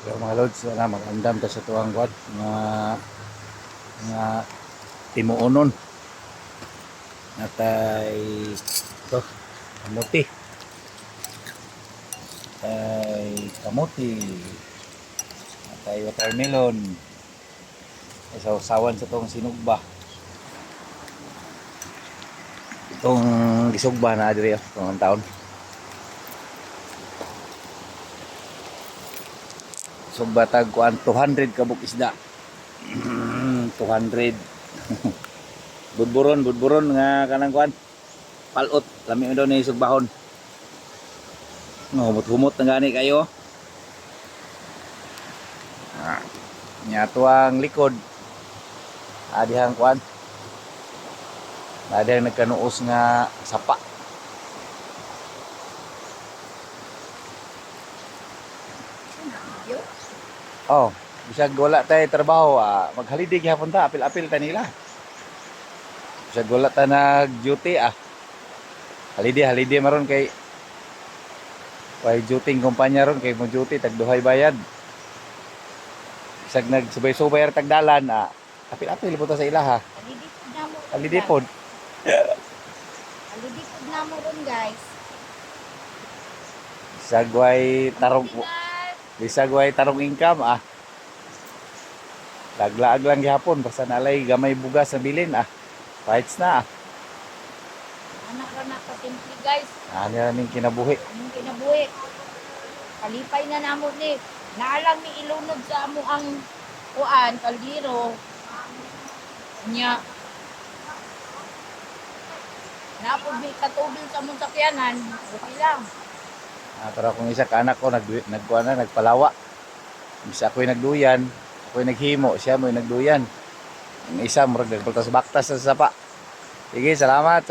So mga lods, na mag-andam ta sa tuwang kwat nga timuonon natay ito kamuti kamuti natay watermelon ay sausawan sa tong sinugba itong gisugba na adri itong taon sugba tag kuan 200 kabuk isda 200 budburon nga kanang kuan palot lami daw ni sugbahon humot-humot na gani kayo nya tuang likod adihang kuan adihang nagkanuos nga sapa oh bisag wala tay trabaho maghaliday gihapon ta apil-apil ta nila bisag wala ta nag duty holiday maron kay duty kumpanya ron kay mo duty tagduhay bayad bisag nagsubay-subay tag dalan apil-apil po ta sa ilaha holiday pod na mo ron guys bisag way tarong income laglaag lang gihapon basta nalay gamay bugas sa bilin fights na anak ra na katimpi guys ano ning kinabuhi anong kinabuhi kalipay na namo ni naalang ni ilunod sa amo ang kuan kaldero nya napod mi katubil sa mong sakyanan okay lang pero kung isa ka anak ko nagpalawa bisa ako'y nagduyan ako'y naghimo siya mo'y nagduyan ang isa murag nagpultas baktas sa sapa sige salamat